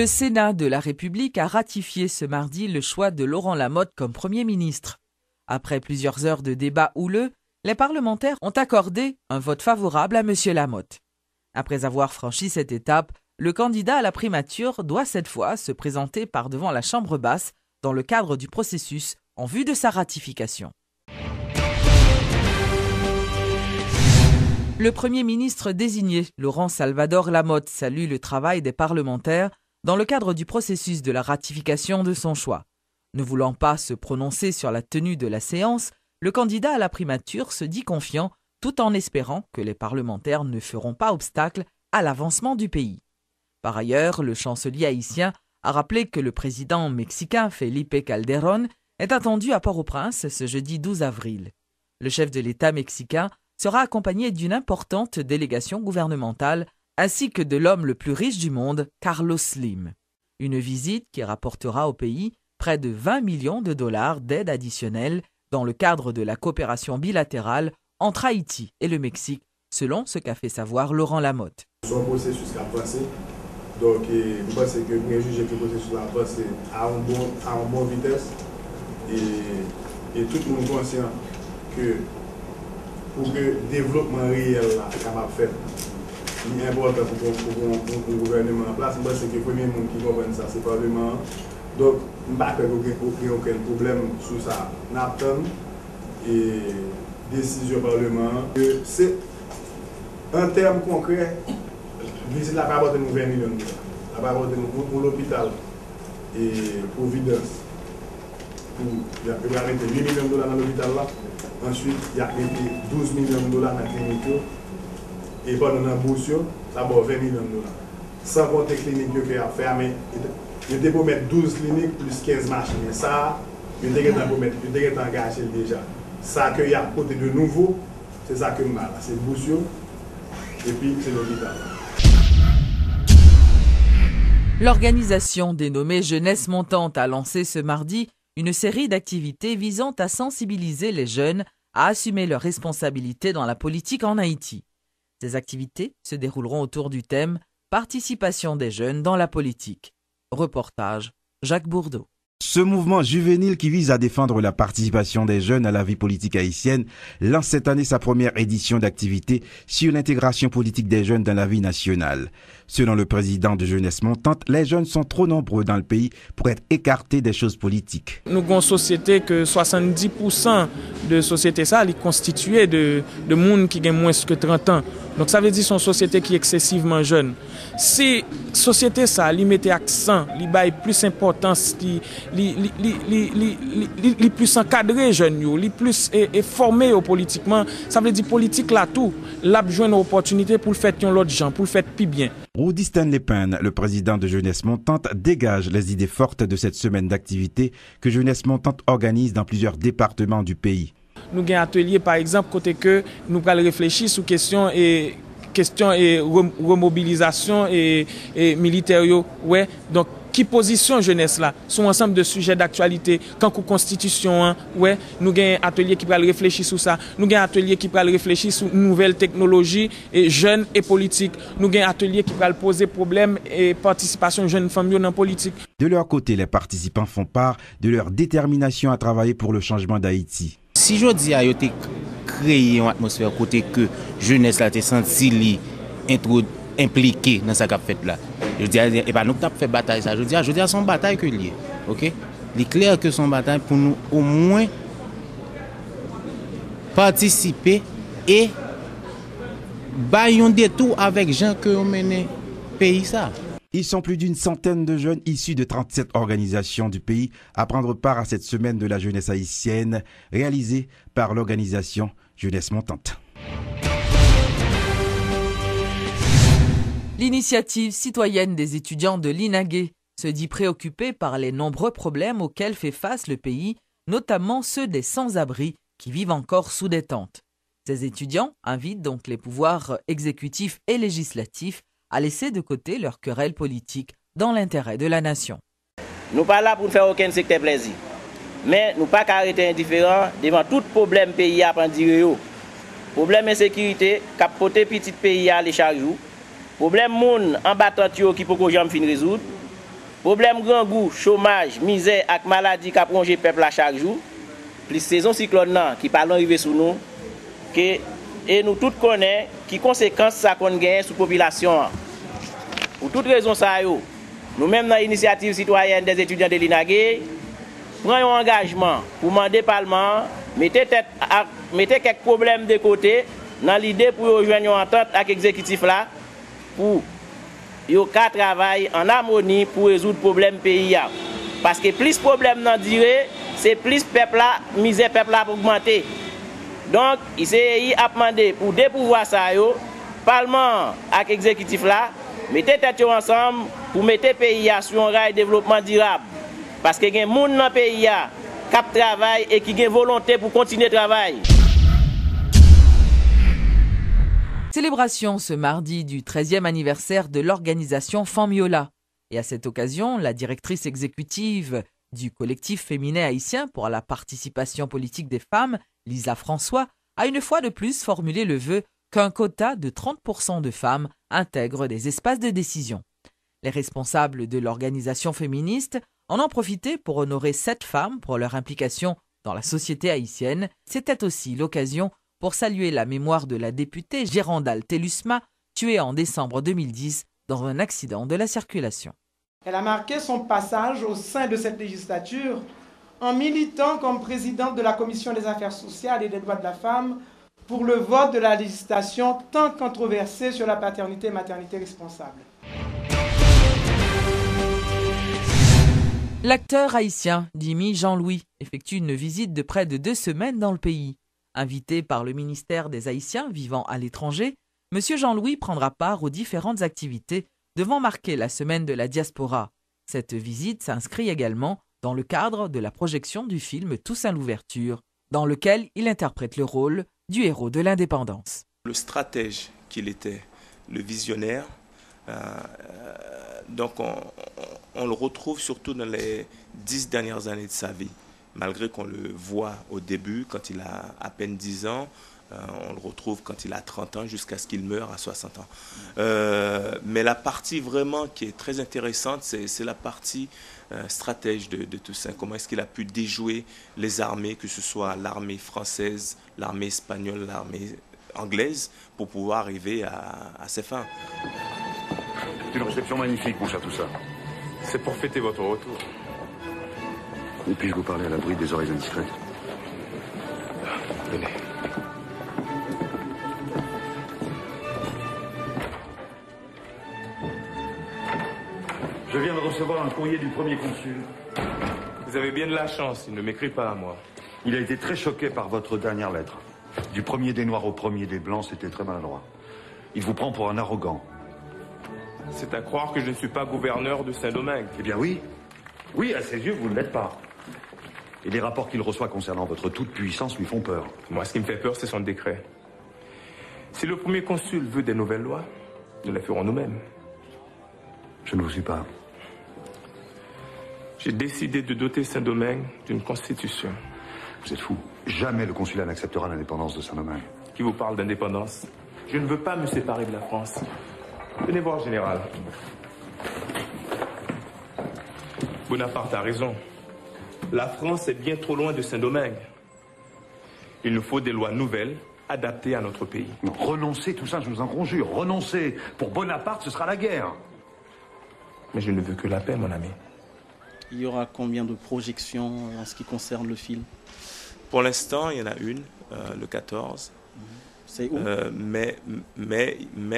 Le Sénat de la République a ratifié ce mardi le choix de Laurent Lamotte comme Premier ministre. Après plusieurs heures de débats houleux, les parlementaires ont accordé un vote favorable à M. Lamotte. Après avoir franchi cette étape, le candidat à la primature doit cette fois se présenter par devant la Chambre basse dans le cadre du processus en vue de sa ratification. Le Premier ministre désigné, Laurent Salvador Lamotte, salue le travail des parlementaires dans le cadre du processus de la ratification de son choix. Ne voulant pas se prononcer sur la tenue de la séance, le candidat à la primature se dit confiant tout en espérant que les parlementaires ne feront pas obstacle à l'avancement du pays. Par ailleurs, le chancelier haïtien a rappelé que le président mexicain Felipe Calderón est attendu à Port-au-Prince ce jeudi 12 avril. Le chef de l'État mexicain sera accompagné d'une importante délégation gouvernementale ainsi que de l'homme le plus riche du monde, Carlos Slim. Une visite qui rapportera au pays près de 20 millions de dollars d'aide additionnelle dans le cadre de la coopération bilatérale entre Haïti et le Mexique, selon ce qu'a fait savoir Laurent Lamotte. Son processus qui a passé, donc je pense que nous juger que le processus a passé à une bonne vitesse et tout le monde est conscient que pour que le développement réel soit capable de faire, il est important pour le gouvernement en place. Je pense que le premier monde qui comprend ça, c'est le Parlement. Donc, je ne pense pas qu'il y ait aucun problème sur ça. Nous attendons et décision du Parlement. C'est un terme concret. Visite la part de nous 20 millions de dollars. La part de nous pour l'hôpital et Providence. Il y a 8 millions de dollars dans l'hôpital là. Ensuite, il y a 12 millions de dollars dans la clinique. Et pendant la bourse, ça va 20 millions de dollars. Sans compter les cliniques qui ont fermé. Il y a pour mettre 12 cliniques plus 15 machines. Et ça, il y a engagé déjà. Ça qu'il y a côté de nouveau, c'est ça que je mal. C'est Boussio et puis c'est l'hôpital. L'organisation dénommée Jeunesse Montante a lancé ce mardi une série d'activités visant à sensibiliser les jeunes à assumer leurs responsabilités dans la politique en Haïti. Ces activités se dérouleront autour du thème « Participation des jeunes dans la politique ». Reportage Jacques Bourdeau. Ce mouvement juvénile qui vise à défendre la participation des jeunes à la vie politique haïtienne lance cette année sa première édition d'activité sur l'intégration politique des jeunes dans la vie nationale. Selon le président de Jeunesse Montante, les jeunes sont trop nombreux dans le pays pour être écartés des choses politiques. Nous avons une société que 70% de société ça est constituée de monde qui ont moins que 30 ans. Donc ça veut dire que c'est une société qui est excessivement jeune. Si la société ça lui mettait accent, lui baille plus importance, lui plus encadré jeune, lui plus formé politiquement, ça veut dire politique là tout, l'a besoin d'opportunité pour le faire l'autre gens, pour le faire plus bien. Rudy Stanley Penn, le président de Jeunesse Montante, dégage les idées fortes de cette semaine d'activité que Jeunesse Montante organise dans plusieurs départements du pays. Nous avons un atelier par exemple côté que nous allons réfléchir sur question et remobilisation et militaire. Ouais. Donc qui position jeunesse là sont ensemble de sujets d'actualité quand constitution ouais nous avons un atelier qui va réfléchir sur ça, nous avons un atelier qui va réfléchir sur nouvelles technologies et jeunes et politique, nous avons un atelier qui va poser problème et participation jeunes femmes dans la politique. De leur côté, les participants font part de leur détermination à travailler pour le changement d'Haïti. Si je dis à yo te créer une atmosphère côté que jeunesse là te senti impliqué dans ça qu'a fait là. Je dis et pas nous t'a fait bataille ça. Je dis à son bataille que lié. OK? Il est clair que son bataille pour nous au moins participer et bailler des tours avec gens que on mène pays ça. Ils sont plus d'une centaine de jeunes issus de 37 organisations du pays à prendre part à cette semaine de la jeunesse haïtienne réalisée par l'organisation Jeunesse Montante. L'initiative citoyenne des étudiants de l'INAGUE se dit préoccupée par les nombreux problèmes auxquels fait face le pays, notamment ceux des sans-abri qui vivent encore sous des tentes. Ces étudiants invitent donc les pouvoirs exécutifs et législatifs à laisser de côté leurs querelles politiques dans l'intérêt de la nation. Nous ne sommes pas là pour ne faire aucun secteur plaisir. Mais nous ne sommes pas arrêter indifférents devant tout problème pays à prendre. Problème insécurité, capoter petit pays à les chaque jour. Problème moun en battant qui peut jamais fin résoudre. Problème grand goût, chômage, misère et maladie qui plongé le peuple à chaque jour. Plus saison cyclone qui parle arriver sous nous. Et nous tous connaissons qui conséquences ça qu'on gagne sur la population. Pour toute raison, nous-mêmes dans l'initiative citoyenne des étudiants de l'INAGE, prenons un engagement pour demander au Parlement, mettez quelques problèmes de côté dans l'idée pour rejoindre une entente avec l'exécutif là pour travailler en harmonie pour résoudre le problème pays. Parce que plus de problèmes n'en durée, c'est plus peuple là, misère peuple là pour augmenter. Donc, il s'est demandé pour dépouvoir ça, Parlement avec l'exécutif là, mettez tête ensemble pour mettre le pays sur un rail de développement durable. Parce que y a des gens dans le pays qui travaillent et qui ont volonté pour continuer à travailler. Célébration ce mardi du 13e anniversaire de l'organisation Femmiola. Et à cette occasion, la directrice exécutive du collectif féminin haïtien pour la participation politique des femmes, Lisa François, a une fois de plus formulé le vœu qu'un quota de 30% de femmes intègre des espaces de décision. Les responsables de l'organisation féministe en ont profité pour honorer 7 femmes pour leur implication dans la société haïtienne. C'était aussi l'occasion pour saluer la mémoire de la députée Gérandale Telusma, tuée en décembre 2010 dans un accident de la circulation. Elle a marqué son passage au sein de cette législature en militant comme présidente de la Commission des affaires sociales et des droits de la femme pour le vote de la législation tant controversée sur la paternité et maternité responsable. L'acteur haïtien Jimmy Jean-Louis effectue une visite de près de 2 semaines dans le pays. Invité par le ministère des Haïtiens vivant à l'étranger, M. Jean-Louis prendra part aux différentes activités devant marquer la semaine de la diaspora. Cette visite s'inscrit également dans le cadre de la projection du film Toussaint l'ouverture, dans lequel il interprète le rôle du héros de l'indépendance. Le stratège qu'il était, le visionnaire, donc on le retrouve surtout dans les 10 dernières années de sa vie. Malgré qu'on le voit au début, quand il a à peine 10 ans, on le retrouve quand il a 30 ans, jusqu'à ce qu'il meure à 60 ans. Mais la partie vraiment qui est très intéressante, c'est la partie stratège de Toussaint. Comment est-ce qu'il a pu déjouer les armées, que ce soit l'armée française, l'armée espagnole, l'armée anglaise, pour pouvoir arriver à ses fins. C'est une réception magnifique, mon cher Toussaint. C'est pour fêter votre retour. Et puis-je vous parler à l'abri des oreilles indiscrètes? Venez. Je viens de recevoir un courrier du premier consul. Vous avez bien de la chance, il ne m'écrit pas à moi. Il a été très choqué par votre dernière lettre. Du premier des Noirs au premier des Blancs, c'était très maladroit. Il vous prend pour un arrogant. C'est à croire que je ne suis pas gouverneur de Saint-Domingue. Eh bien oui. Oui, à ses yeux, vous ne l'êtes pas. Et les rapports qu'il reçoit concernant votre toute-puissance lui font peur. Moi, ce qui me fait peur, c'est son décret. Si le premier consul veut des nouvelles lois, nous les ferons nous-mêmes. Je ne vous suis pas. J'ai décidé de doter Saint-Domingue d'une constitution. Vous êtes fou. Jamais le consulat n'acceptera l'indépendance de Saint-Domingue. Qui vous parle d'indépendance? Je ne veux pas me séparer de la France. Venez voir, général. Bonaparte a raison. La France est bien trop loin de Saint-Domingue. Il nous faut des lois nouvelles, adaptées à notre pays. Non, renoncez, tout ça, je vous en conjure. Renoncez. Pour Bonaparte, ce sera la guerre. Mais je ne veux que la paix, mon ami. Il y aura combien de projections en ce qui concerne le film? Pour l'instant, il y en a une, le 14. C'est où? Mais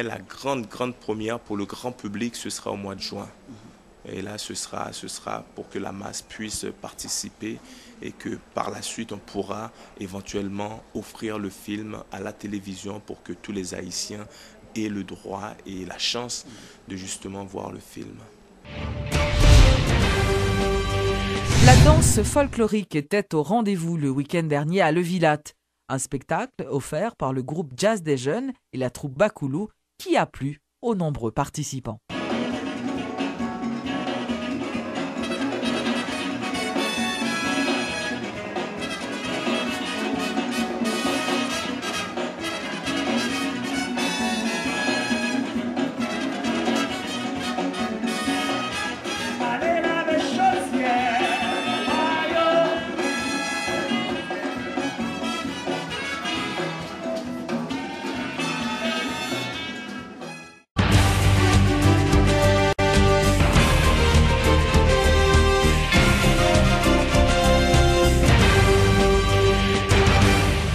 la grande première pour le grand public, ce sera au mois de juin. Et là, ce sera pour que la masse puisse participer et que par la suite, on pourra éventuellement offrir le film à la télévision pour que tous les Haïtiens aient le droit et la chance de justement voir le film. La danse folklorique était au rendez-vous le week-end dernier à Levilat. Un spectacle offert par le groupe Jazz des Jeunes et la troupe Bakoulou qui a plu aux nombreux participants.